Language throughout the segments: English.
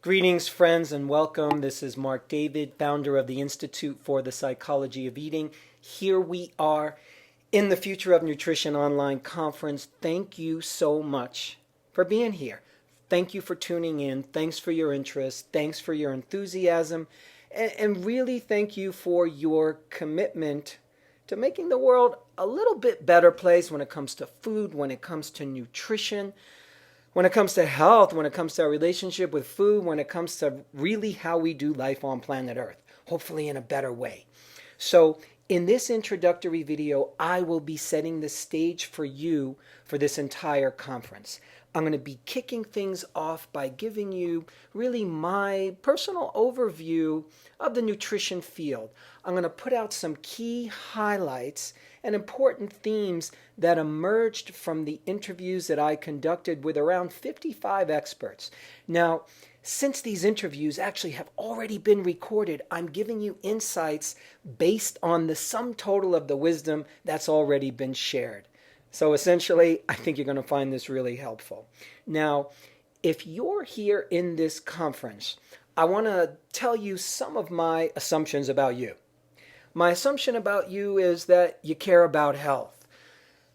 Greetings, friends, and welcome. This is Mark David, founder of the Institute for the Psychology of Eating. Here we are in the Future of Nutrition online conference. Thank you so much for being here. Thank you for tuning in. Thanks for your interest. Thanks for your enthusiasm. And really thank you for your commitment to making the world a little bit better place when it comes to food, when it comes to nutrition, when it comes to health, when it comes to our relationship with food, when it comes to really how we do life on planet Earth, hopefully in a better way. So in this introductory video, I will be setting the stage for you for this entire conference. I'm going to be kicking things off by giving you really my personal overview of the nutrition field. I'm going to put out some key highlights and important themes that emerged from the interviews that I conducted with around 55 experts. Now, since these interviews actually have already been recorded, I'm giving you insights based on the sum total of the wisdom that's already been shared. So essentially, I think you're going to find this really helpful. Now, if you're here in this conference, I want to tell you some of my assumptions about you. My assumption about you is that you care about health.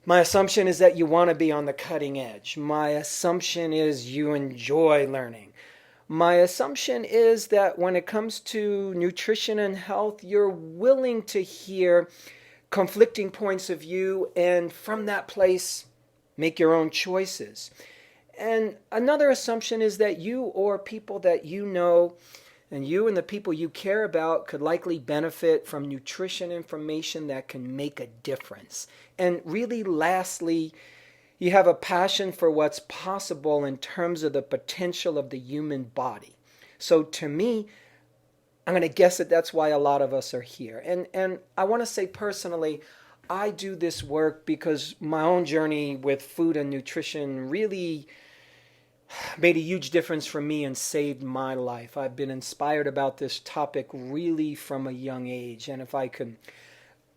My assumption is that you want to be on the cutting edge. My assumption is you enjoy learning. My assumption is that when it comes to nutrition and health, you're willing to hear conflicting points of view and from that place make your own choices. And another assumption is that you or people that you know and you and the people you care about could likely benefit from nutrition information that can make a difference. And really, lastly, you have a passion for what's possible in terms of the potential of the human body. So to me, I'm going to guess that that's why a lot of us are here. And I want to say personally, I do this work because my own journey with food and nutrition really made a huge difference for me and saved my life. I've been inspired about this topic really from a young age. And if I could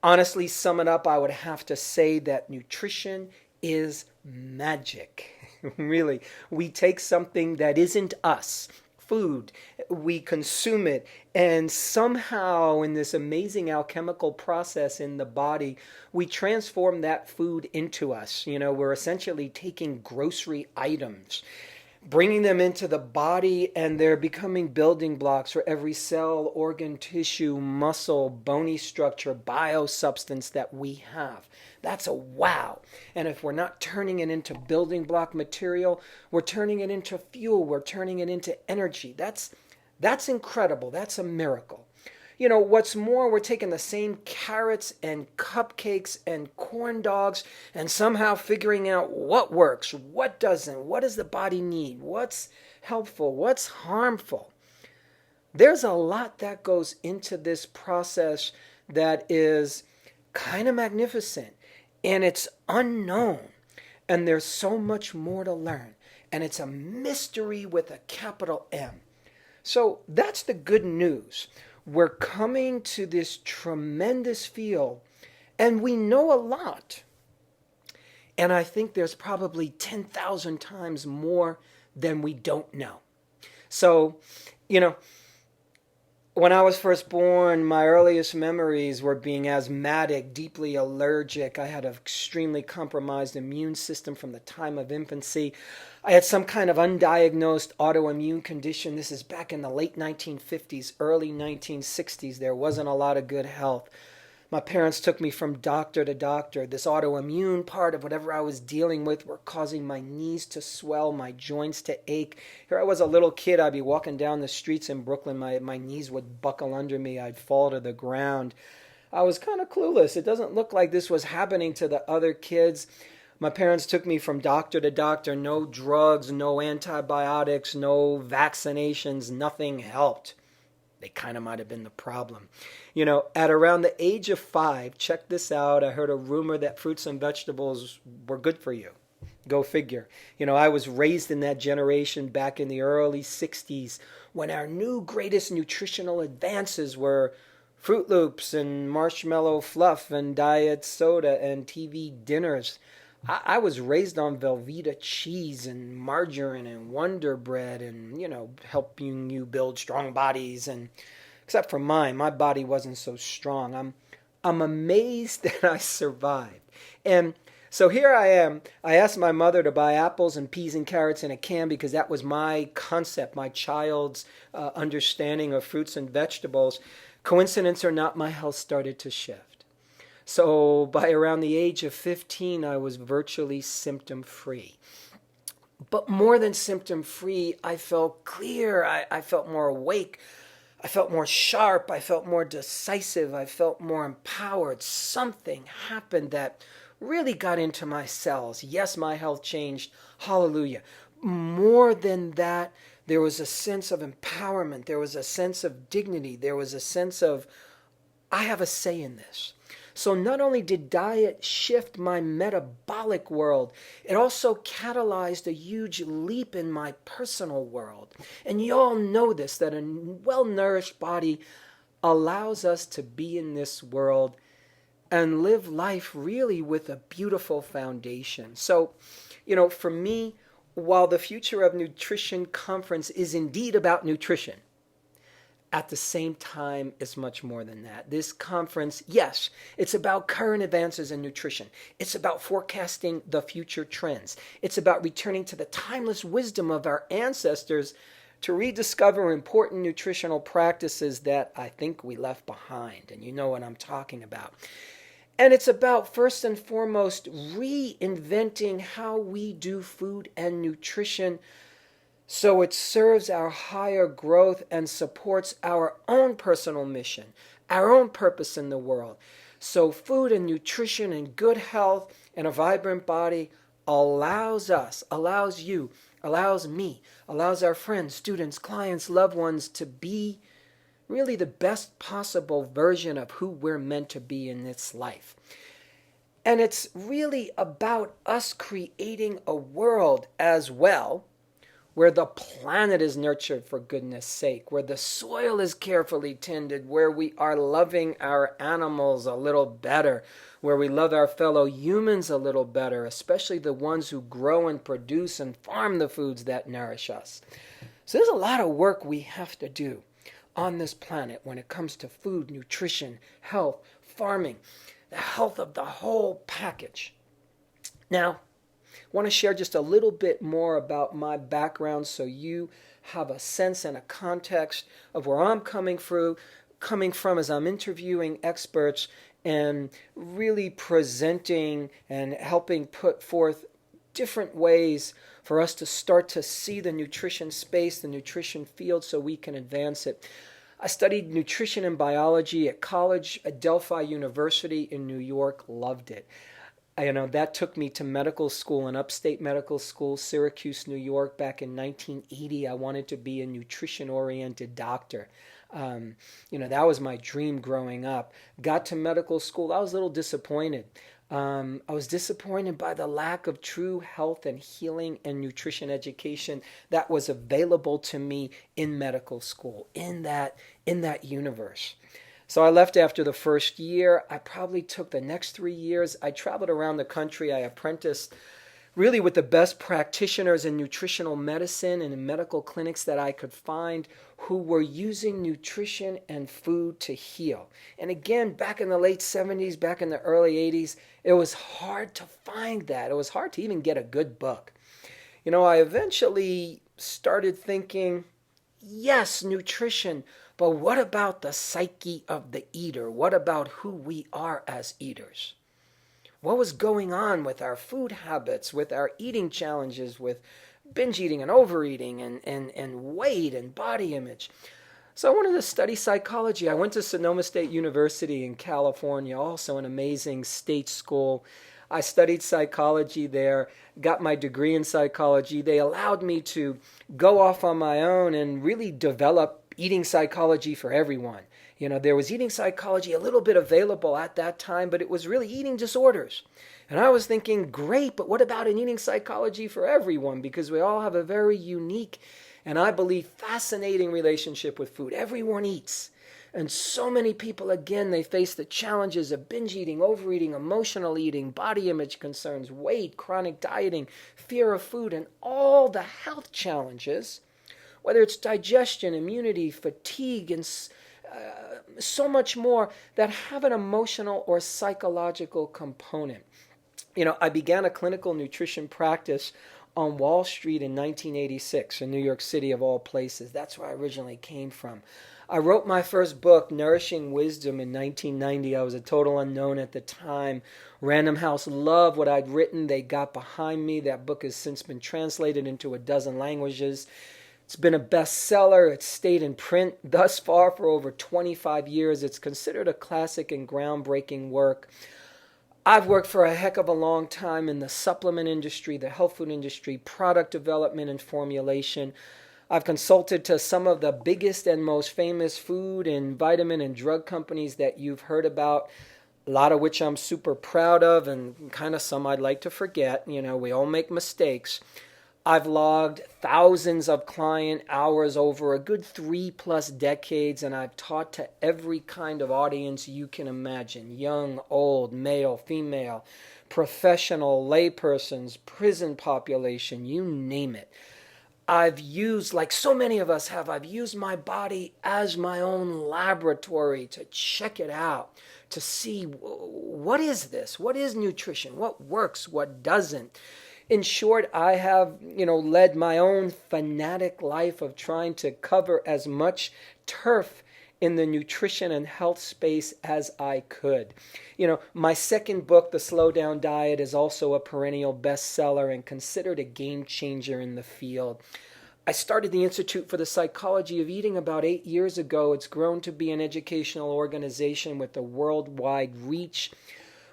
honestly sum it up, I would have to say that nutrition is magic. Really, we take something that isn't us, food, we consume it, and somehow in this amazing alchemical process in the body, we transform that food into us. We're essentially taking grocery items, bringing them into the body, and they're becoming building blocks for every cell, organ, tissue, muscle, bony structure, biosubstance that we have. That's a wow. And if we're not turning it into building block material, we're turning it into fuel, we're turning it into energy. That's incredible. That's a miracle. What's more, we're taking the same carrots and cupcakes and corn dogs and somehow figuring out what works, what doesn't, what does the body need, what's helpful, what's harmful. There's a lot that goes into this process that is kind of magnificent, and it's unknown, and there's so much more to learn, and it's a mystery with a capital M. So that's the good news. We're coming to this tremendous field, and we know a lot. And I think there's probably 10,000 times more than we don't know. So, when I was first born, my earliest memories were being asthmatic, deeply allergic. I had an extremely compromised immune system from the time of infancy. I had some kind of undiagnosed autoimmune condition. This is back in the late 1950s, early 1960s. There wasn't a lot of good health. My parents took me from doctor to doctor. This autoimmune part of whatever I was dealing with were causing my knees to swell, my joints to ache. Here I was a little kid. I'd be walking down the streets in Brooklyn. My knees would buckle under me. I'd fall to the ground. I was kind of clueless. It doesn't look like this was happening to the other kids. My parents took me from doctor to doctor. No drugs, no antibiotics, no vaccinations. Nothing helped. They kind of might have been the problem. At around the age of 5, check this out, I heard a rumor that fruits and vegetables were good for you. Go figure. I was raised in that generation back in the early 60s when our new greatest nutritional advances were Fruit Loops and marshmallow fluff and diet soda and TV dinners. I was raised on Velveeta cheese and margarine and Wonder Bread and, helping you build strong bodies. And except for mine, my body wasn't so strong. I'm amazed that I survived. And so here I am. I asked my mother to buy apples and peas and carrots in a can because that was my concept, my child's understanding of fruits and vegetables. Coincidence or not, my health started to shift. So by around the age of 15, I was virtually symptom free. But more than symptom free, I felt clear. I felt more awake. I felt more sharp. I felt more decisive. I felt more empowered. Something happened that really got into my cells. Yes, my health changed. Hallelujah. More than that, there was a sense of empowerment. There was a sense of dignity. There was a sense of, I have a say in this. So not only did diet shift my metabolic world, it also catalyzed a huge leap in my personal world. And you all know this, that a well-nourished body allows us to be in this world and live life really with a beautiful foundation. So, for me, while the Future of Nutrition Conference is indeed about nutrition, at the same time, it's much more than that. This conference, yes, it's about current advances in nutrition. It's about forecasting the future trends. It's about returning to the timeless wisdom of our ancestors to rediscover important nutritional practices that I think we left behind. And you know what I'm talking about. And it's about, first and foremost, reinventing how we do food and nutrition so it serves our higher growth and supports our own personal mission, our own purpose in the world. So food and nutrition and good health and a vibrant body allows us, allows you, allows me, allows our friends, students, clients, loved ones to be really the best possible version of who we're meant to be in this life. And it's really about us creating a world as well where the planet is nurtured for goodness sake, where the soil is carefully tended, where we are loving our animals a little better, where we love our fellow humans a little better, especially the ones who grow and produce and farm the foods that nourish us. So there's a lot of work we have to do on this planet when it comes to food, nutrition, health, farming, the health of the whole package. Now, I want to share just a little bit more about my background so you have a sense and a context of where I'm coming from as I'm interviewing experts and really presenting and helping put forth different ways for us to start to see the nutrition space, the nutrition field, so we can advance it. I studied nutrition and biology at college at Delphi University in New York, loved it. That took me to medical school, an upstate medical school, Syracuse, New York, back in 1980. I wanted to be a nutrition-oriented doctor. That was my dream growing up. Got to medical school, I was a little disappointed. I was disappointed by the lack of true health and healing and nutrition education that was available to me in medical school, in that universe. So I left after the first year. I probably took the next 3 years. I traveled around the country. I apprenticed really with the best practitioners in nutritional medicine and in medical clinics that I could find who were using nutrition and food to heal. And again, back in the late 70s, back in the early 80s, it was hard to find that. It was hard to even get a good book. I eventually started thinking, yes, nutrition, but what about the psyche of the eater? What about who we are as eaters? What was going on with our food habits, with our eating challenges, with binge eating and overeating and weight and body image? So I wanted to study psychology. I went to Sonoma State University in California, also an amazing state school. I studied psychology there, got my degree in psychology. They allowed me to go off on my own and really develop eating psychology for everyone. There was eating psychology a little bit available at that time, but it was really eating disorders. And I was thinking, great, but what about an eating psychology for everyone? Because we all have a very unique and I believe fascinating relationship with food. Everyone eats. And so many people, again, they face the challenges of binge eating, overeating, emotional eating, body image concerns, weight, chronic dieting, fear of food, and all the health challenges, whether it's digestion, immunity, fatigue, and so much more that have an emotional or psychological component. I began a clinical nutrition practice on Wall Street in 1986 in New York City, of all places. That's where I originally came from. I wrote my first book, Nourishing Wisdom, in 1990. I was a total unknown at the time. Random House loved what I'd written. They got behind me. That book has since been translated into a dozen languages. It's been a bestseller. It's stayed in print thus far for over 25 years. It's considered a classic and groundbreaking work. I've worked for a heck of a long time in the supplement industry, the health food industry, product development and formulation. I've consulted to some of the biggest and most famous food and vitamin and drug companies that you've heard about, a lot of which I'm super proud of and kind of some I'd like to forget. We all make mistakes. I've logged thousands of client hours over a good 3+ decades, and I've taught to every kind of audience you can imagine: young, old, male, female, professional, laypersons, prison population, you name it. I've used, like so many of us have, I've used my body as my own laboratory to check it out, to see what is this? What is nutrition? What works? What doesn't? In short, I have, led my own fanatic life of trying to cover as much turf in the nutrition and health space as I could. My second book, The Slow Down Diet, is also a perennial bestseller and considered a game changer in the field. I started the Institute for the Psychology of Eating about 8 years ago. It's grown to be an educational organization with a worldwide reach.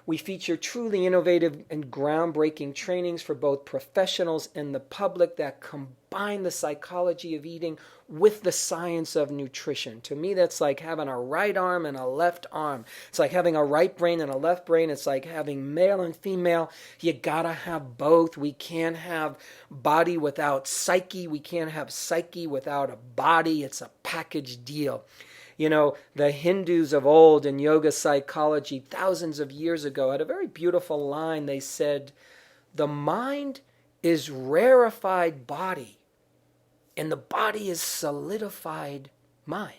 We feature truly innovative and groundbreaking trainings for both professionals and the public that combine the psychology of eating with the science of nutrition. To me, that's like having a right arm and a left arm. It's like having a right brain and a left brain. It's like having male and female. You gotta have both. We can't have body without psyche. We can't have psyche without a body. It's a package deal. The Hindus of old in yoga psychology thousands of years ago had a very beautiful line. They said, the mind is rarefied body and the body is solidified mind.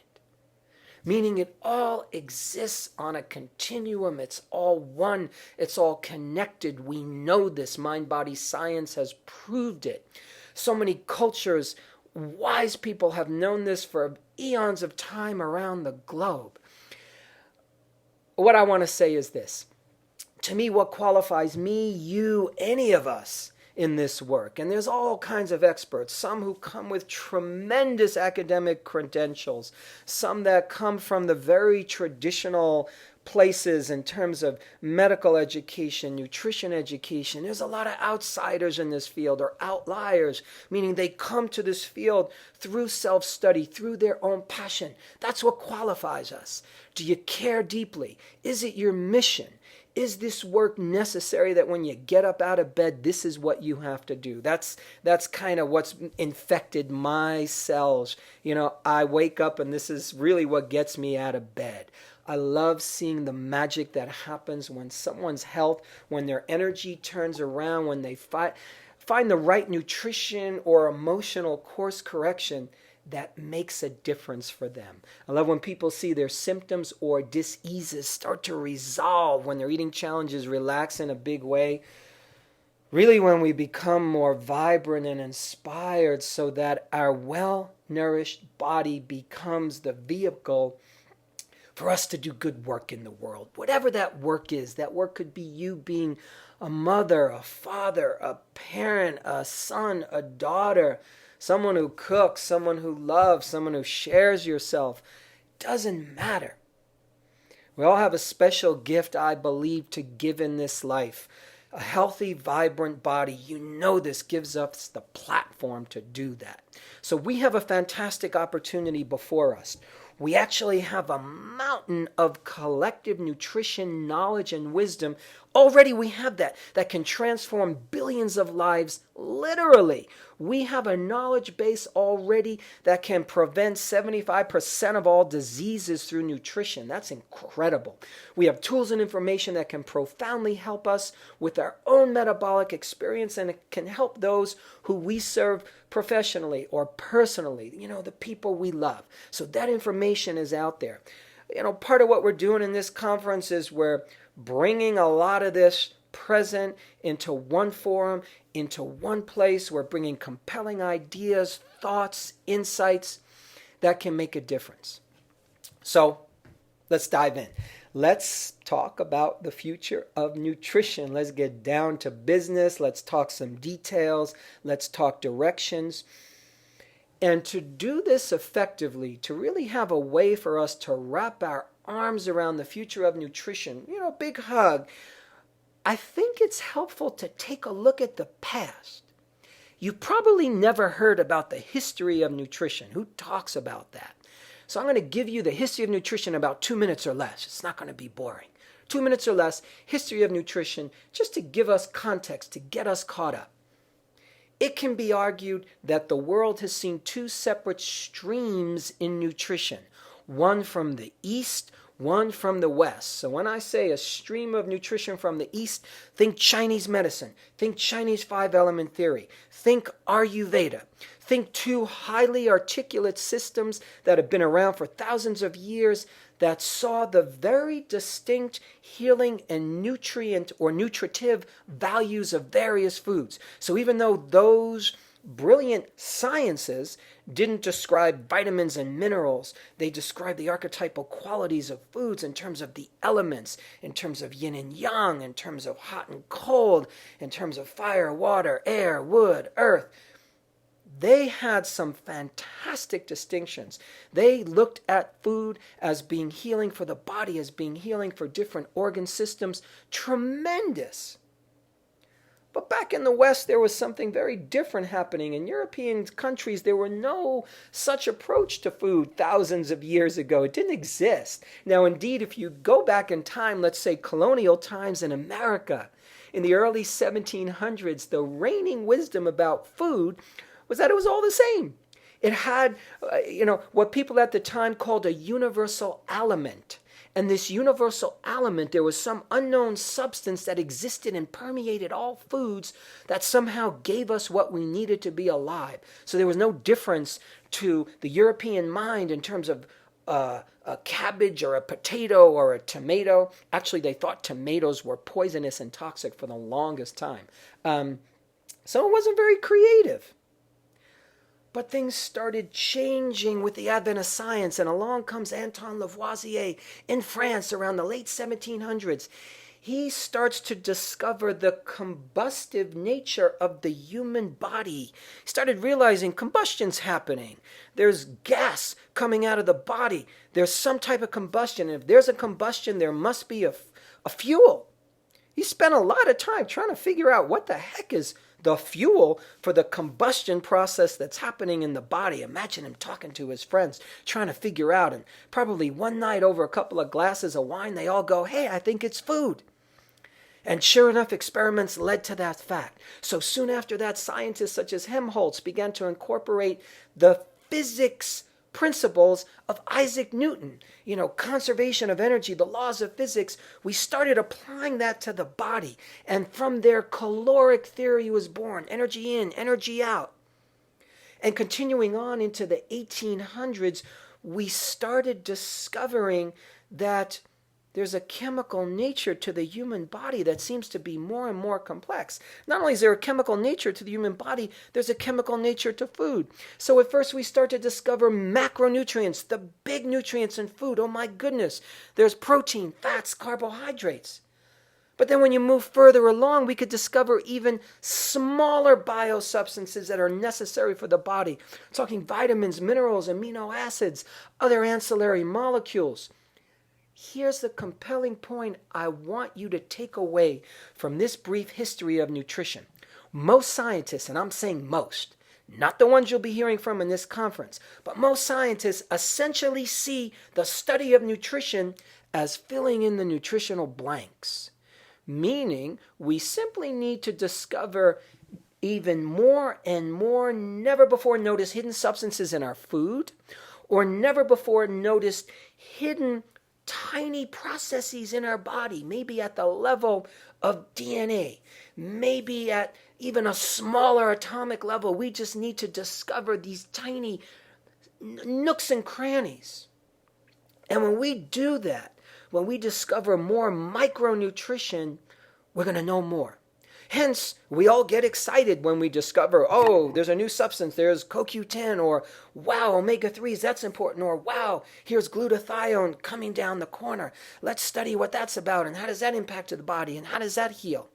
Meaning it all exists on a continuum. It's all one. It's all connected. We know this. Mind-body science has proved it. So many cultures, wise people have known this for eons of time around the globe. What I want to say is this. To me, what qualifies me, you, any of us in this work, and there's all kinds of experts, some who come with tremendous academic credentials, some that come from the very traditional places in terms of medical education, nutrition education. There's a lot of outsiders in this field, or outliers, meaning they come to this field through self-study, through their own passion. That's what qualifies us. Do you care deeply? Is it your mission? Is this work necessary that when you get up out of bed, this is what you have to do? That's kind of what's infected my cells. I wake up and this is really what gets me out of bed. I love seeing the magic that happens when someone's health, when their energy turns around, when they find the right nutrition or emotional course correction that makes a difference for them. I love when people see their symptoms or diseases start to resolve, when their eating challenges relax in a big way. Really, when we become more vibrant and inspired so that our well-nourished body becomes the vehicle for us to do good work in the world. Whatever that work is, that work could be you being a mother, a father, a parent, a son, a daughter, someone who cooks, someone who loves, someone who shares yourself. Doesn't matter. We all have a special gift, I believe, to give in this life. A healthy, vibrant body, this gives us the platform to do that. So we have a fantastic opportunity before us. We actually have a mountain of collective nutrition, knowledge, and wisdom Already we have that can transform billions of lives literally. We have a knowledge base already that can prevent 75% of all diseases through nutrition. That's incredible. We have tools and information that can profoundly help us with our own metabolic experience, and it can help those who we serve professionally or personally, the people we love. So that information is out there. Part of what we're doing in this conference is we're bringing a lot of this present into one forum, into one place. We're bringing compelling ideas, thoughts, insights that can make a difference. So let's dive in. Let's talk about the future of nutrition. Let's get down to business. Let's talk some details. Let's talk directions. And to do this effectively, to really have a way for us to wrap our arms around the future of nutrition, big hug, I think it's helpful to take a look at the past. You probably never heard about the history of nutrition. Who talks about that? So I'm going to give you the history of nutrition in about 2 minutes or less. It's not going to be boring. 2 minutes or less, history of nutrition, just to give us context, to get us caught up. It can be argued that the world has seen two separate streams in nutrition, one from the East, one from the West. So when I say a stream of nutrition from the East, think Chinese medicine, think Chinese 5-element theory, think Ayurveda, think two highly articulate systems that have been around for thousands of years that saw the very distinct healing and nutrient or nutritive values of various foods. So even though those brilliant sciences didn't describe vitamins and minerals, they described the archetypal qualities of foods in terms of the elements, in terms of yin and yang, in terms of hot and cold, in terms of fire, water, air, wood, earth. They had some fantastic distinctions. They looked at food as being healing for the body, as being healing for different organ systems. Tremendous. But back in the West, there was something very different happening. In European countries, there were no such approach to food thousands of years ago. It didn't exist. Now, indeed, if you go back in time, let's say colonial times in America, in the early 1700s, the reigning wisdom about food was that it was all the same. It had, what people at the time called a universal aliment. And this universal aliment, there was some unknown substance that existed and permeated all foods that somehow gave us what we needed to be alive. So there was no difference to the European mind in terms of a cabbage or a potato or a tomato. Actually, they thought tomatoes were poisonous and toxic for the longest time. So it wasn't very creative. But things started changing with the advent of science, and along comes Antoine Lavoisier in France around the late 1700s. He starts to discover the combustive nature of the human body. He started realizing combustion's happening. There's gas coming out of the body. There's some type of combustion. And if there's a combustion, there must be a fuel. He spent a lot of time trying to figure out what the heck is the fuel for the combustion process that's happening in the body. Imagine him talking to his friends, trying to figure out, and probably one night over a couple of glasses of wine, they all go, "Hey, I think it's food." And sure enough, experiments led to that fact. So soon after that, scientists such as Helmholtz began to incorporate the physics principles of Isaac Newton, conservation of energy, the laws of physics. We started applying that to the body. And from there, caloric theory was born. Energy in, energy out. And continuing on into the 1800s, we started discovering that there's a chemical nature to the human body that seems to be more and more complex. Not only is there a chemical nature to the human body, there's a chemical nature to food. So at first we start to discover macronutrients, the big nutrients in food. Oh my goodness, there's protein, fats, carbohydrates. But then when you move further along, we could discover even smaller biosubstances that are necessary for the body. I'm talking vitamins, minerals, amino acids, other ancillary molecules. Here's the compelling point I want you to take away from this brief history of nutrition. Most scientists, and I'm saying most, not the ones you'll be hearing from in this conference, but most scientists essentially see the study of nutrition as filling in the nutritional blanks. meaning we simply need to discover even more and more never before noticed hidden substances in our food, or never before noticed hidden tiny processes in our body, maybe at the level of DNA, maybe at even a smaller atomic level. We just need to discover these tiny nooks and crannies. And when we do that, when we discover more micronutrition, we're going to know more. Hence, we all get excited when we discover, oh, there's a new substance, there's CoQ10, or wow, omega-3s, that's important, or wow, here's glutathione coming down the corner. Let's study what that's about, and how does that impact the body, and how does that heal?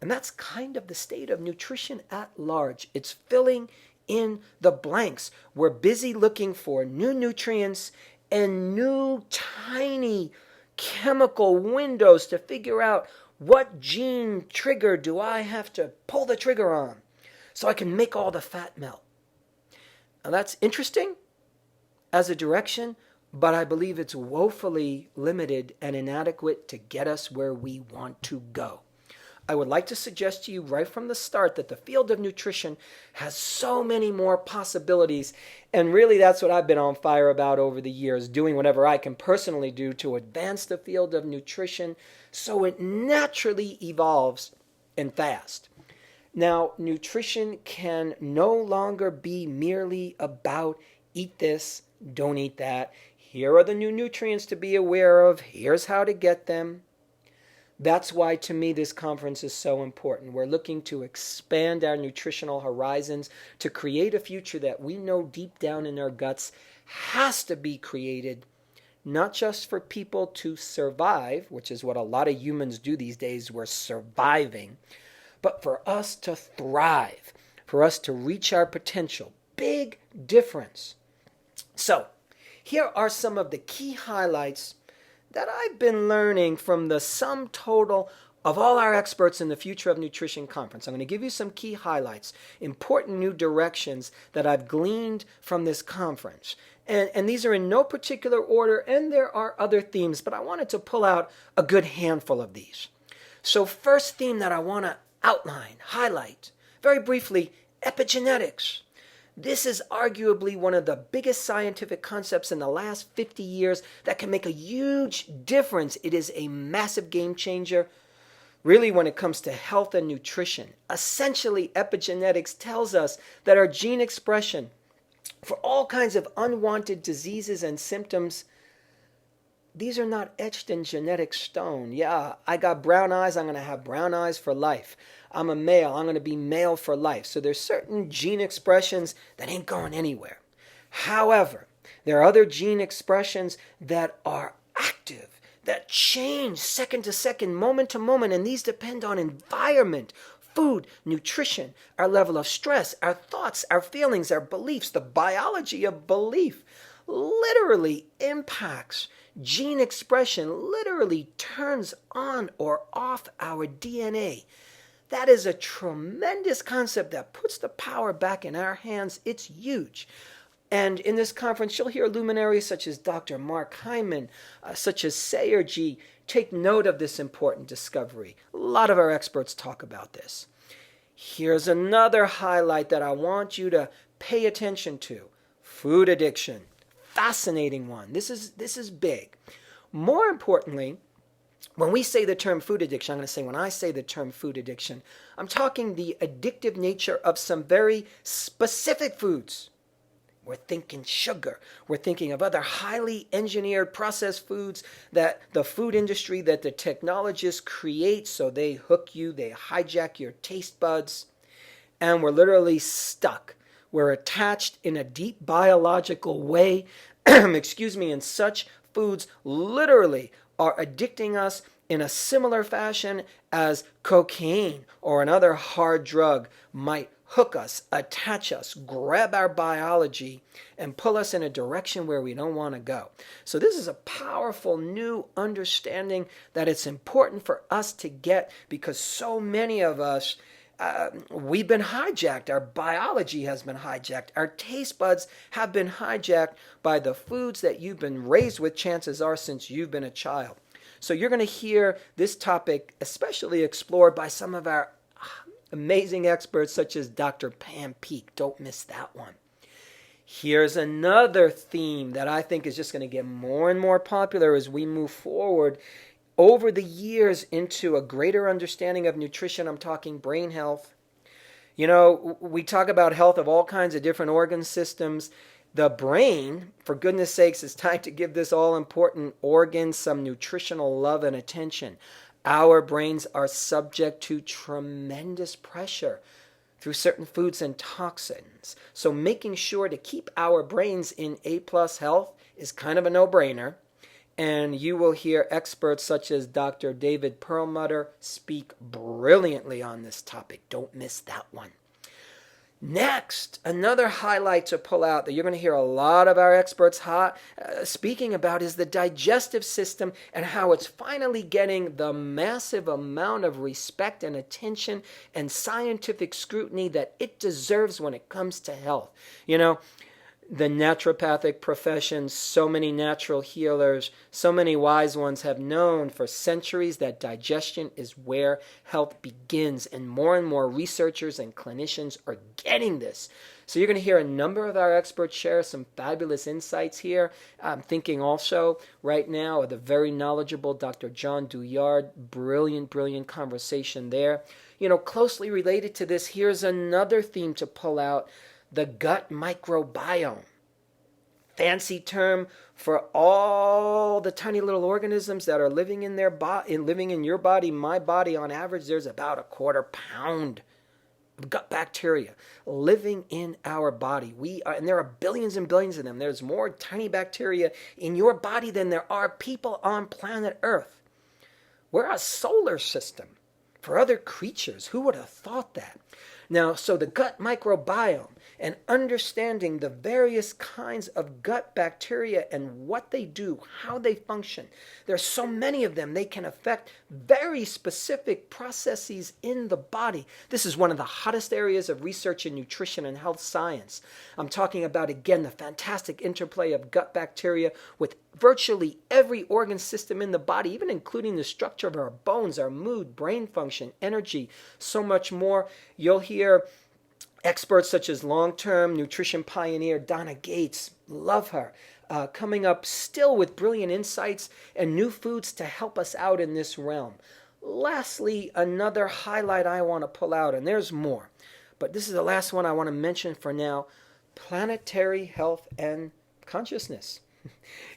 And that's kind of the state of nutrition at large. It's filling in the blanks. We're busy looking for new nutrients and new tiny chemical windows to figure out what gene trigger do I have to pull the trigger on so I can make all the fat melt. Now that's interesting as a direction, but I believe it's woefully limited and inadequate to get us where we want to go. I would like to suggest to you right from the start that the field of nutrition has so many more possibilities, and really that's what I've been on fire about over the years, doing whatever I can personally do to advance the field of nutrition so it naturally evolves and fast. Now, nutrition can no longer be merely about eat this, don't eat that. Here are the new nutrients to be aware of. Here's how to get them. That's why, to me, this conference is so important. We're looking to expand our nutritional horizons to create a future that we know deep down in our guts has to be created, not just for people to survive, which is what a lot of humans do these days, we're surviving, but for us to thrive, for us to reach our potential. Big difference. So, here are some of the key highlights that I've been learning from the sum total of all our experts in the Future of Nutrition Conference. I'm going to give you some key highlights, important new directions that I've gleaned from this conference. And these are in no particular order, and there are other themes, but I wanted to pull out a good handful of these. So first theme that I want to outline, highlight, very briefly, epigenetics. This is arguably one of the biggest scientific concepts in the last 50 years that can make a huge difference. It is a massive game changer, really, when it comes to health and nutrition. Essentially, epigenetics tells us that our gene expression for all kinds of unwanted diseases and symptoms, these are not etched in genetic stone. Yeah, I got brown eyes, I'm going to have brown eyes for life. I'm a male, I'm going to be male for life. So there's certain gene expressions that ain't going anywhere. However, there are other gene expressions that are active, that change second to second, moment to moment, and these depend on environment, food, nutrition, our level of stress, our thoughts, our feelings, our beliefs. The biology of belief literally impacts gene expression, literally turns on or off our DNA. That is a tremendous concept that puts the power back in our hands. It's huge. And in this conference, you'll hear luminaries such as Dr. Mark Hyman, such as Sayerji, take note of this important discovery. A lot of our experts talk about this. Here's another highlight that I want you to pay attention to. Food addiction. Fascinating one. This is big. More importantly, when we say the term food addiction, I'm going to say when I say the term food addiction, I'm talking the addictive nature of some very specific foods. We're thinking sugar. We're thinking of other highly engineered processed foods that the food industry, that the technologists create so they hook you, they hijack your taste buds, and we're literally stuck. We're attached in a deep biological way, and such foods literally are addicting us in a similar fashion as cocaine or another hard drug might hook us, attach us, grab our biology, and pull us in a direction where we don't want to go. So this is a powerful new understanding that it's important for us to get, because so many of us, we've been hijacked. Our biology has been hijacked. Our taste buds have been hijacked by the foods that you've been raised with, chances are, since you've been a child. So you're going to hear this topic especially explored by some of our amazing experts such as Dr. Pam Peeke. Don't miss that one. Here's another theme that I think is just going to get more and more popular as we move forward over the years into a greater understanding of nutrition. I'm talking brain health. You know, we talk about health of all kinds of different organ systems. The brain, for goodness sakes, it's time to give this all-important organ some nutritional love and attention. Our brains are subject to tremendous pressure through certain foods and toxins. So making sure to keep our brains in A+ health is kind of a no-brainer. And you will hear experts such as Dr. David Perlmutter speak brilliantly on this topic. Don't miss that one. Next, another highlight to pull out that you're going to hear a lot of our experts speaking about is the digestive system and how it's finally getting the massive amount of respect and attention and scientific scrutiny that it deserves when it comes to health. You know, the naturopathic profession, so many natural healers, so many wise ones have known for centuries that digestion is where health begins, and more researchers and clinicians are getting this. So you're going to hear a number of our experts share some fabulous insights here. I'm thinking also right now of the very knowledgeable Dr. John Douillard. Brilliant conversation there. You know, closely related to this, here's another theme to pull out: the gut microbiome. Fancy term for all the tiny little organisms that are living in living in your body, my body. On average, there's about a quarter pound of gut bacteria living in our body. And there are billions and billions of them. There's more tiny bacteria in your body than there are people on planet Earth. We're a solar system for other creatures. Who would have thought that? Now, so the gut microbiome and understanding the various kinds of gut bacteria and what they do, how they function. There's so many of them, they can affect very specific processes in the body. This is one of the hottest areas of research in nutrition and health science. I'm talking about, again, the fantastic interplay of gut bacteria with virtually every organ system in the body, even including the structure of our bones, our mood, brain function, energy, so much more. You'll hear experts such as long-term nutrition pioneer Donna Gates, love her, coming up still with brilliant insights and new foods to help us out in this realm. Lastly, another highlight I want to pull out, and there's more, but this is the last one I want to mention for now: planetary health and consciousness.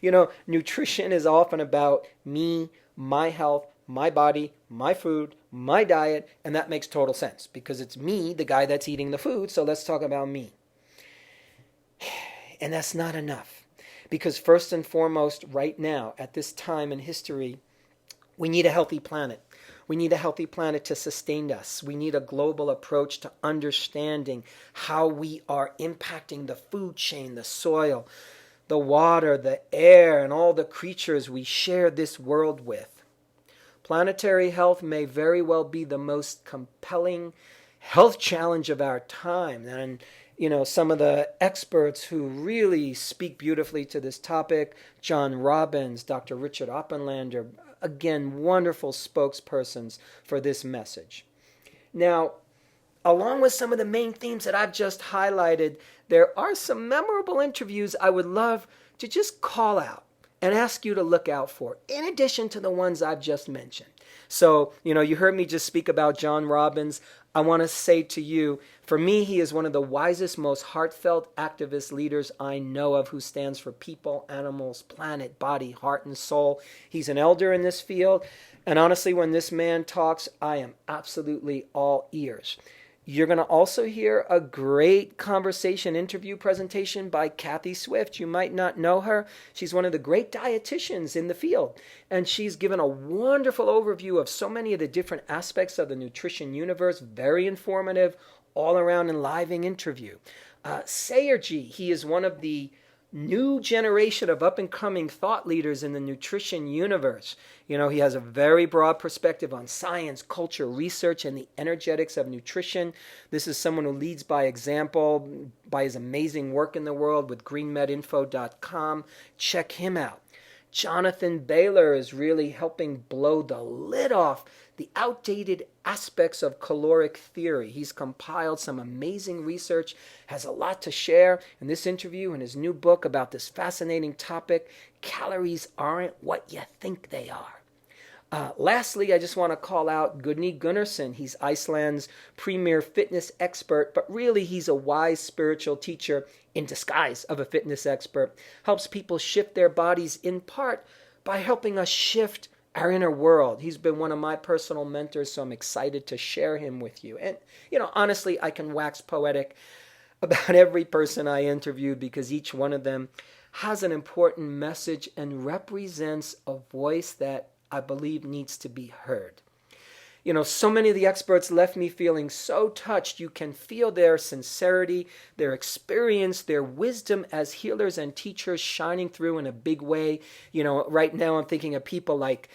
You know, nutrition is often about me, my health, my body, my food, my diet, and that makes total sense because it's me, the guy that's eating the food, so let's talk about me. And that's not enough, because first and foremost, right now, at this time in history, we need a healthy planet. We need a healthy planet to sustain us. We need a global approach to understanding how we are impacting the food chain, the soil, the water, the air, and all the creatures we share this world with. Planetary health may very well be the most compelling health challenge of our time. And, you know, some of the experts who really speak beautifully to this topic: John Robbins, Dr. Richard Oppenlander, again, wonderful spokespersons for this message. Now, along with some of the main themes that I've just highlighted, there are some memorable interviews I would love to just call out and ask you to look out for, in addition to the ones I've just mentioned. So, you know, you heard me just speak about John Robbins. I want to say to you, for me, he is one of the wisest, most heartfelt activist leaders I know of, who stands for people, animals, planet, body, heart, and soul. He's an elder in this field. And honestly, when this man talks, I am absolutely all ears. You're going to also hear a great conversation interview presentation by Kathy Swift. You might not know her. She's one of the great dietitians in the field, and she's given a wonderful overview of so many of the different aspects of the nutrition universe. Very informative, all-around enlivening interview. Sayerji, he is one of the new generation of up-and-coming thought leaders in the nutrition universe. You know, he has a very broad perspective on science, culture, research, and the energetics of nutrition. This is someone who leads by example by his amazing work in the world with greenmedinfo.com. Check him out. Jonathan Baylor is really helping blow the lid off the outdated aspects of caloric theory. He's compiled some amazing research, has a lot to share in this interview and his new book about this fascinating topic. Calories aren't what you think they are. Lastly, I just want to call out Gudni Gunnarsson. He's Iceland's premier fitness expert, but really he's a wise spiritual teacher in disguise of a fitness expert. Helps people shift their bodies in part by helping us shift our inner world. He's been one of my personal mentors, so I'm excited to share him with you. And, honestly, I can wax poetic about every person I interviewed because each one of them has an important message and represents a voice that I believe needs to be heard. So many of the experts left me feeling so touched. You can feel their sincerity, their experience, their wisdom as healers and teachers shining through in a big way. Right now I'm thinking of people like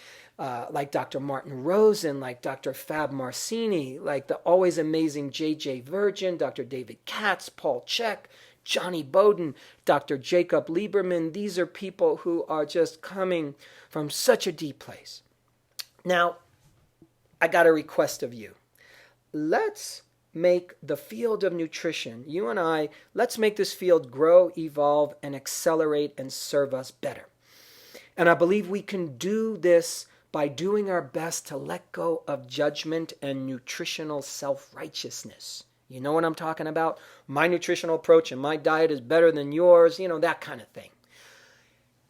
Dr. Martin Rosen, like Dr. Fab Marcini, like the always amazing J.J. Virgin, Dr. David Katz, Paul Chek, Johnny Bowden, Dr. Jacob Lieberman. These are people who are just coming from such a deep place. Now, I got a request of you. Let's make the field of nutrition, you and I, let's make this field grow, evolve, and accelerate and serve us better. And I believe we can do this by doing our best to let go of judgment and nutritional self-righteousness. You know what I'm talking about? My nutritional approach and my diet is better than yours, that kind of thing.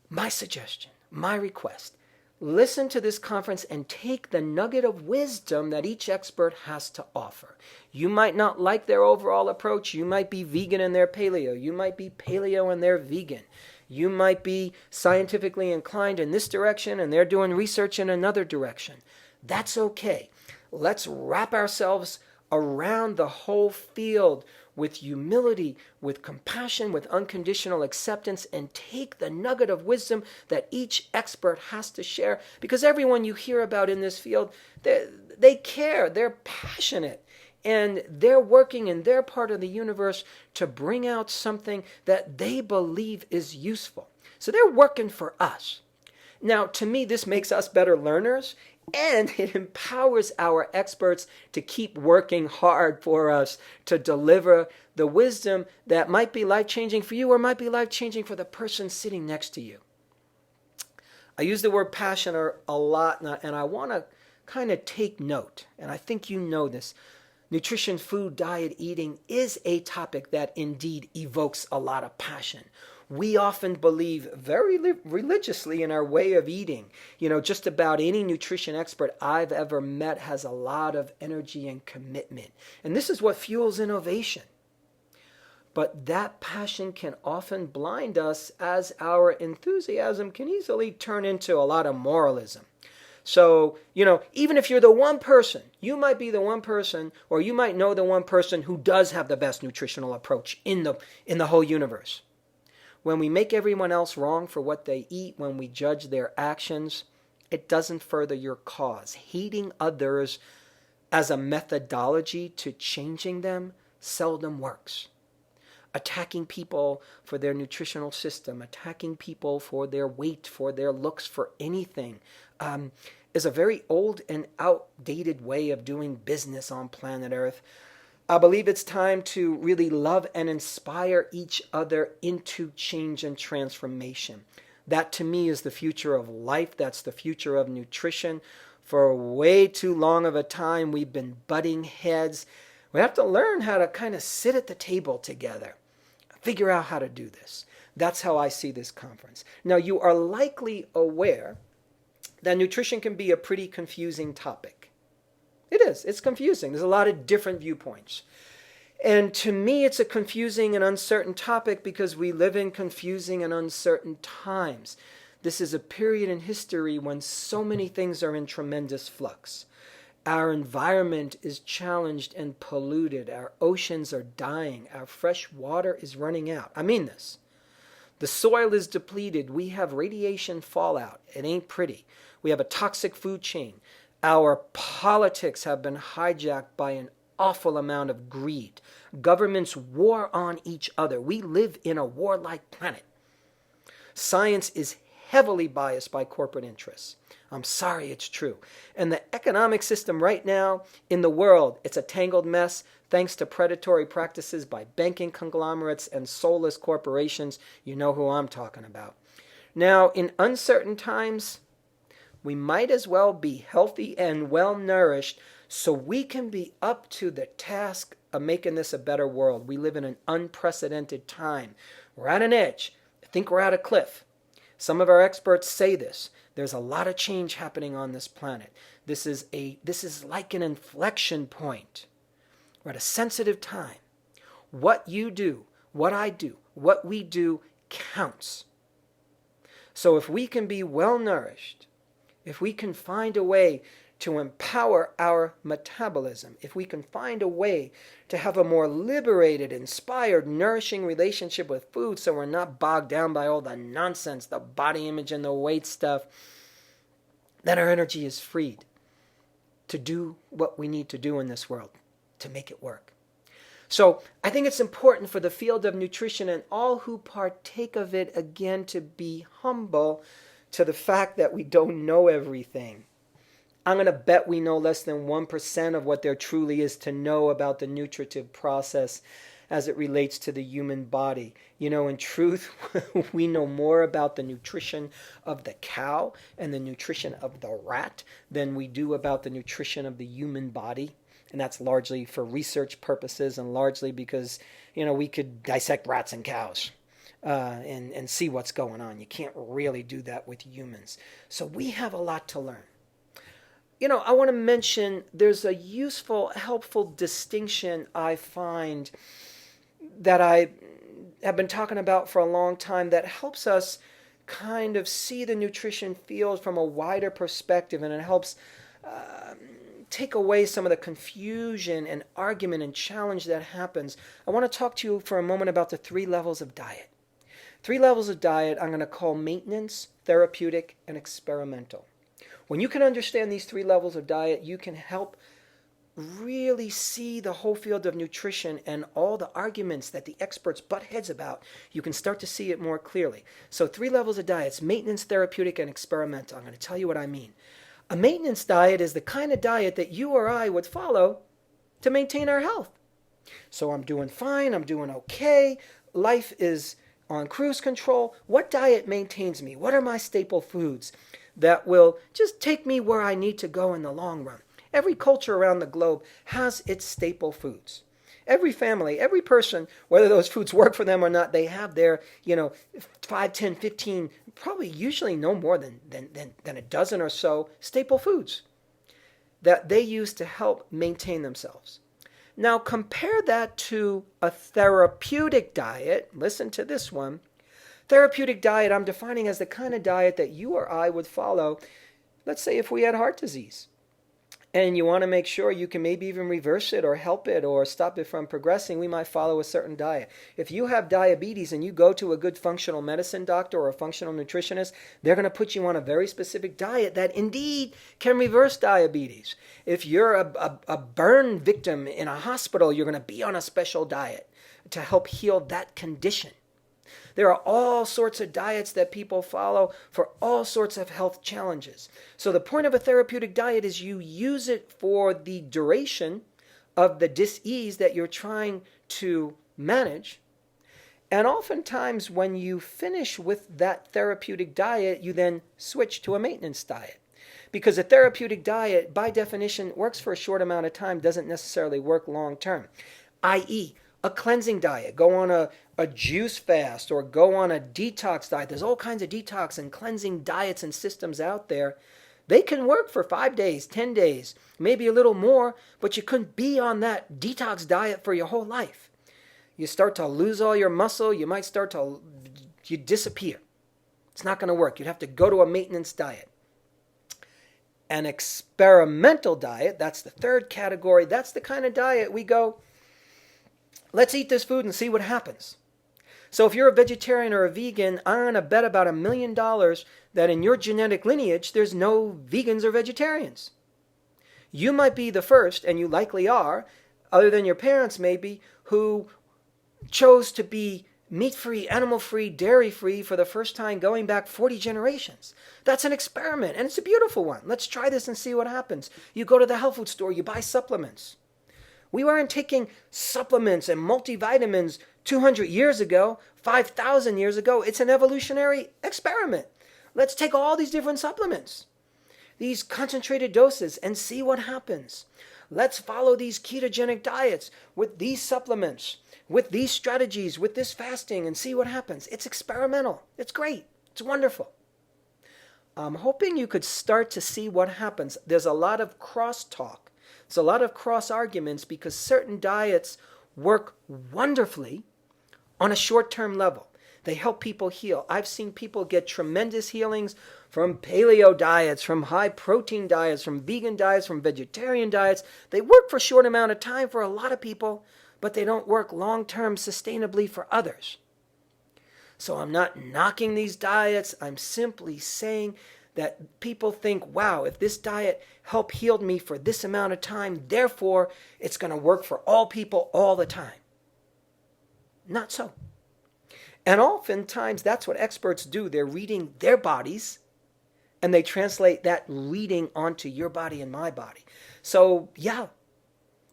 My suggestion, my request, listen to this conference and take the nugget of wisdom that each expert has to offer. You might not like their overall approach. You might be vegan and they're paleo. You might be paleo and they're vegan. You might be scientifically inclined in this direction and they're doing research in another direction. That's okay. Let's wrap ourselves around the whole field with humility, with compassion, with unconditional acceptance, and take the nugget of wisdom that each expert has to share. Because everyone you hear about in this field, they care, they're passionate, and they're working in their part of the universe to bring out something that they believe is useful. So they're working for us. Now, to me, this makes us better learners, and it empowers our experts to keep working hard for us to deliver the wisdom that might be life-changing for you or might be life-changing for the person sitting next to you. I use the word passion a lot, and I want to kind of take note, and I think you know this. Nutrition, food, diet, eating is a topic that indeed evokes a lot of passion. We often believe very religiously in our way of eating. Just about any nutrition expert I've ever met has a lot of energy and commitment. And this is what fuels innovation. But that passion can often blind us, as our enthusiasm can easily turn into a lot of moralism. So, even if you're the one person, you might be the one person, or you might know the one person who does have the best nutritional approach in the whole universe. When we make everyone else wrong for what they eat, when we judge their actions, it doesn't further your cause. Hating others as a methodology to changing them seldom works. Attacking people for their nutritional system, attacking people for their weight, for their looks, for anything, is a very old and outdated way of doing business on planet Earth. I believe it's time to really love and inspire each other into change and transformation. That to me is the future of life. That's the future of nutrition. For way too long of a time, we've been butting heads. We have to learn how to kind of sit at the table together, figure out how to do this. That's how I see this conference. Now, you are likely aware that nutrition can be a pretty confusing topic. It is. It's confusing. There's a lot of different viewpoints. And to me, it's a confusing and uncertain topic because we live in confusing and uncertain times. This is a period in history when so many things are in tremendous flux. Our environment is challenged and polluted. Our oceans are dying. Our fresh water is running out. I mean this. The soil is depleted. We have radiation fallout. It ain't pretty. We have a toxic food chain. Our politics have been hijacked by an awful amount of greed. Governments war on each other. We live in a warlike planet. Science is heavily biased by corporate interests. I'm sorry, it's true. And the economic system right now in the world, it's a tangled mess thanks to predatory practices by banking conglomerates and soulless corporations. You know who I'm talking about. Now, in uncertain times, we might as well be healthy and well-nourished so we can be up to the task of making this a better world. We live in an unprecedented time. We're at an edge. I think we're at a cliff. Some of our experts say this. There's a lot of change happening on this planet. This is like an inflection point. We're at a sensitive time. What you do, what I do, what we do counts. So if we can be well nourished, if we can find a way to empower our metabolism, if we can find a way to have a more liberated, inspired, nourishing relationship with food so we're not bogged down by all the nonsense, the body image and the weight stuff, then our energy is freed to do what we need to do in this world to make it work. So I think it's important for the field of nutrition and all who partake of it, again, to be humble to the fact that we don't know everything. I'm going to bet we know less than 1% of what there truly is to know about the nutritive process as it relates to the human body. You know, in truth, we know more about the nutrition of the cow and the nutrition of the rat than we do about the nutrition of the human body. And that's largely for research purposes and largely because, you know, we could dissect rats and cows and see what's going on. You can't really do that with humans. So we have a lot to learn. You know, I want to mention there's a useful, helpful distinction I find that I have been talking about for a long time that helps us kind of see the nutrition field from a wider perspective, and it helps take away some of the confusion and argument and challenge that happens. I want to talk to you for a moment about the 3 levels of diet. 3 levels of diet I'm going to call maintenance, therapeutic, and experimental. When you can understand these 3 levels of diet, you can help really see the whole field of nutrition and all the arguments that the experts butt heads about. You can start to see it more clearly. So 3 levels of diets: maintenance, therapeutic, and experimental. I'm going to tell you what I mean. A maintenance diet is the kind of diet that you or I would follow to maintain our health. So I'm doing fine, I'm doing okay, life is on cruise control. What diet maintains me? What are my staple foods that will just take me where I need to go in the long run? Every culture around the globe has its staple foods. Every family, every person, whether those foods work for them or not, they have their, 5, 10, 15, probably usually no more than a dozen or so staple foods that they use to help maintain themselves. Now compare that to a therapeutic diet. Listen to this one. Therapeutic diet I'm defining as the kind of diet that you or I would follow, let's say if we had heart disease. And you want to make sure you can maybe even reverse it or help it or stop it from progressing, we might follow a certain diet. If you have diabetes and you go to a good functional medicine doctor or a functional nutritionist, they're going to put you on a very specific diet that indeed can reverse diabetes. If you're a burn victim in a hospital, you're going to be on a special diet to help heal that condition. There are all sorts of diets that people follow for all sorts of health challenges. So the point of a therapeutic diet is you use it for the duration of the dis-ease that you're trying to manage. And oftentimes when you finish with that therapeutic diet, you then switch to a maintenance diet. Because a therapeutic diet, by definition, works for a short amount of time, doesn't necessarily work long term. i.e., a cleansing diet, go on a juice fast or go on a detox diet. There's all kinds of detox and cleansing diets and systems out there. They can work for 5 days, 10 days, maybe a little more, but you couldn't be on that detox diet for your whole life. You start to lose all your muscle, you disappear. It's not going to work. You'd have to go to a maintenance diet. An experimental diet, that's the third category. That's the kind of diet we go, let's eat this food and see what happens. So if you're a vegetarian or a vegan, I'm going to bet about $1 million that in your genetic lineage, there's no vegans or vegetarians. You might be the first, and you likely are, other than your parents maybe, who chose to be meat-free, animal-free, dairy-free for the first time going back 40 generations. That's an experiment, and it's a beautiful one. Let's try this and see what happens. You go to the health food store, you buy supplements. We weren't taking supplements and multivitamins 200 years ago, 5,000 years ago. It's an evolutionary experiment. Let's take all these different supplements, these concentrated doses, and see what happens. Let's follow these ketogenic diets with these supplements, with these strategies, with this fasting, and see what happens. It's experimental. It's great. It's wonderful. I'm hoping you could start to see what happens. There's a lot of crosstalk. There's a lot of cross arguments because certain diets work wonderfully on a short-term level. They help people heal. I've seen people get tremendous healings from paleo diets, from high-protein diets, from vegan diets, from vegetarian diets. They work for a short amount of time for a lot of people, but they don't work long-term sustainably for others. So I'm not knocking these diets. I'm simply saying that people think, wow, if this diet helped heal me for this amount of time, therefore it's going to work for all people all the time. Not so. And oftentimes that's what experts do. They're reading their bodies and they translate that reading onto your body and my body. So yeah,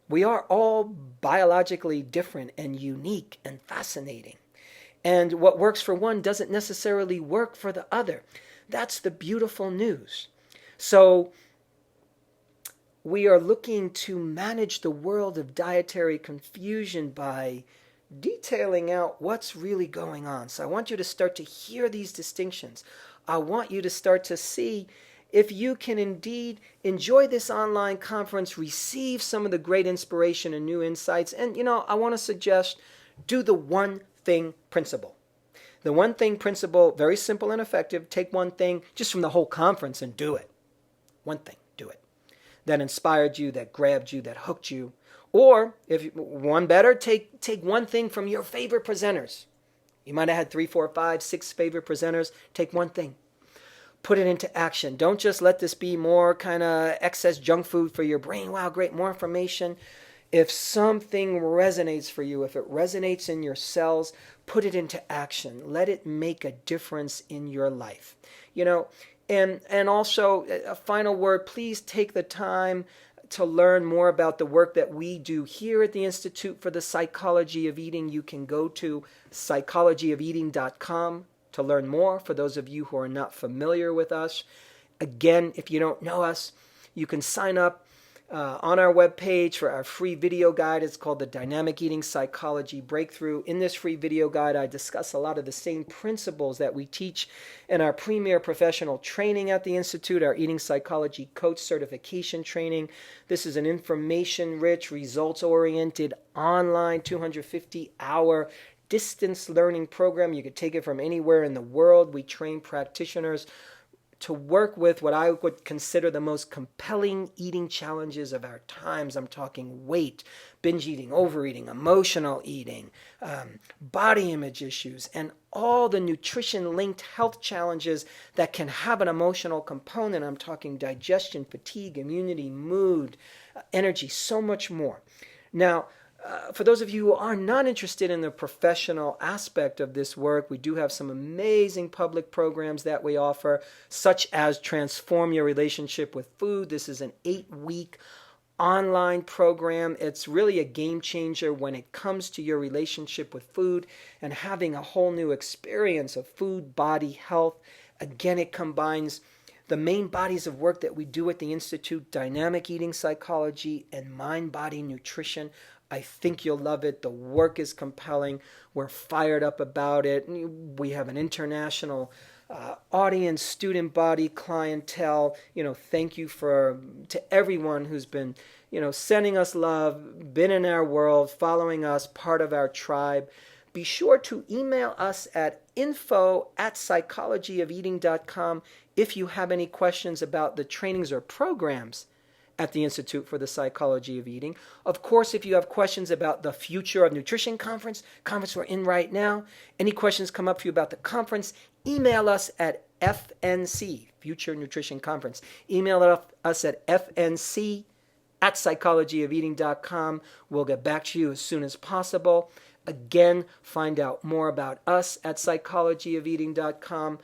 we are all biologically different and unique and fascinating. And what works for one doesn't necessarily work for the other. That's the beautiful news. So we are looking to manage the world of dietary confusion by detailing out what's really going on. So I want you to start to hear these distinctions. I want you to start to see if you can indeed enjoy this online conference, receive some of the great inspiration and new insights. And, I want to suggest do the one thing principle. The one thing principle, very simple and effective. Take one thing just from the whole conference and do it. One thing, do it. That inspired you, that grabbed you, that hooked you. Or, if one better, take one thing from your favorite presenters. You might have had 3, 4, 5, 6 favorite presenters. Take one thing. Put it into action. Don't just let this be more kind of excess junk food for your brain. Wow, great, more information. If something resonates for you, if it resonates in your cells, put it into action. Let it make a difference in your life. And also, a final word, please take the time to learn more about the work that we do here at the Institute for the Psychology of Eating. You can go to psychologyofeating.com to learn more. For those of you who are not familiar with us, again, if you don't know us, you can sign up on our webpage for our free video guide. It's called the Dynamic Eating Psychology Breakthrough. In this free video guide, I discuss a lot of the same principles that we teach in our premier professional training at the Institute, our Eating Psychology Coach Certification Training. This is an information-rich, results-oriented, online 250-hour distance learning program. You could take it from anywhere in the world. We train practitioners to work with what I would consider the most compelling eating challenges of our times. I'm talking weight, binge eating, overeating, emotional eating, body image issues, and all the nutrition-linked health challenges that can have an emotional component. I'm talking digestion, fatigue, immunity, mood, energy, so much more. Now, for those of you who are not interested in the professional aspect of this work, we do have some amazing public programs that we offer, such as Transform Your Relationship with Food. This is an 8-week online program. It's really a game changer when it comes to your relationship with food and having a whole new experience of food, body, health. Again, it combines the main bodies of work that we do at the Institute, dynamic eating psychology and mind-body nutrition. I think you'll love it. The work is compelling. We're fired up about it. We have an international audience, student body, clientele. Thank you to everyone who's been, sending us love, been in our world, following us, part of our tribe. Be sure to email us at info@psychologyofeating.com if you have any questions about the trainings or programs at the Institute for the Psychology of Eating. Of course, if you have questions about the Future of Nutrition conference we're in right now, any questions come up for you about the conference, email us at FNC, Future Nutrition Conference. Email us at FNC@psychologyofeating.com. We'll get back to you as soon as possible. Again, find out more about us at psychologyofeating.com.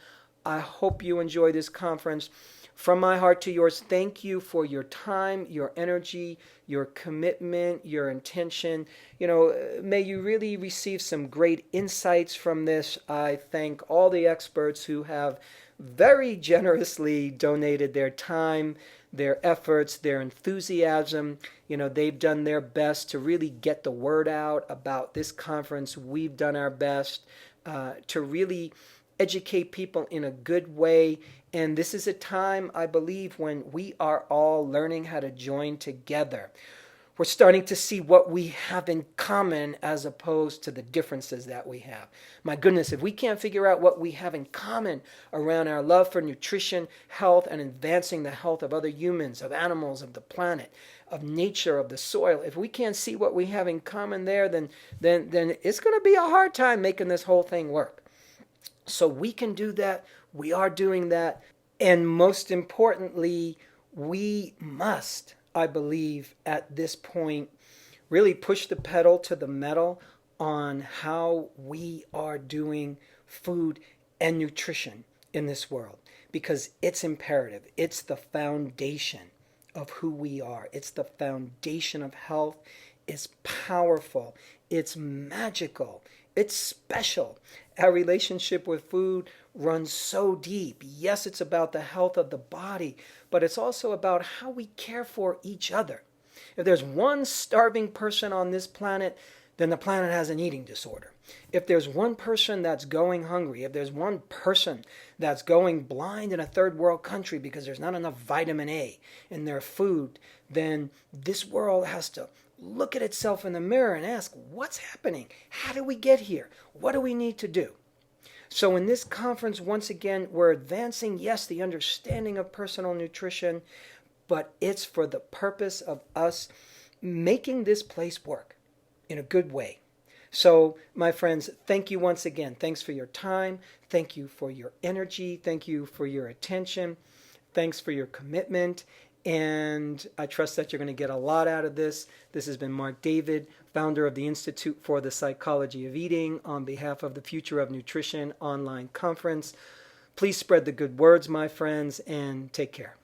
I hope you enjoy this conference. From my heart to yours, thank you for your time, your energy, your commitment, your intention. May you really receive some great insights from this. I thank all the experts who have very generously donated their time, their efforts, their enthusiasm. They've done their best to really get the word out about this conference. We've done our best to really educate people in a good way. And this is a time, I believe, when we are all learning how to join together. We're starting to see what we have in common as opposed to the differences that we have. My goodness, if we can't figure out what we have in common around our love for nutrition, health, and advancing the health of other humans, of animals, of the planet, of nature, of the soil, if we can't see what we have in common there, then it's going to be a hard time making this whole thing work. So we can do that. We are doing that. And most importantly, we must, I believe, at this point, really push the pedal to the metal on how we are doing food and nutrition in this world, because it's imperative. It's the foundation of who we are. It's the foundation of health. It's powerful. It's magical. It's special. Our relationship with food runs so deep. Yes, it's about the health of the body, but it's also about how we care for each other. If there's one starving person on this planet, then the planet has an eating disorder. If there's one person that's going hungry, if there's one person that's going blind in a third world country because there's not enough vitamin A in their food, then this world has to look at itself in the mirror and ask, what's happening? How did we get here? What do we need to do? So in this conference, once again, we're advancing, yes, the understanding of personal nutrition, but it's for the purpose of us making this place work in a good way. So, my friends, thank you once again. Thanks for your time. Thank you for your energy. Thank you for your attention. Thanks for your commitment. And I trust that you're going to get a lot out of this. This has been Mark David, founder of the Institute for the Psychology of Eating, on behalf of the Future of Nutrition online conference. Please spread the good words, my friends, and take care.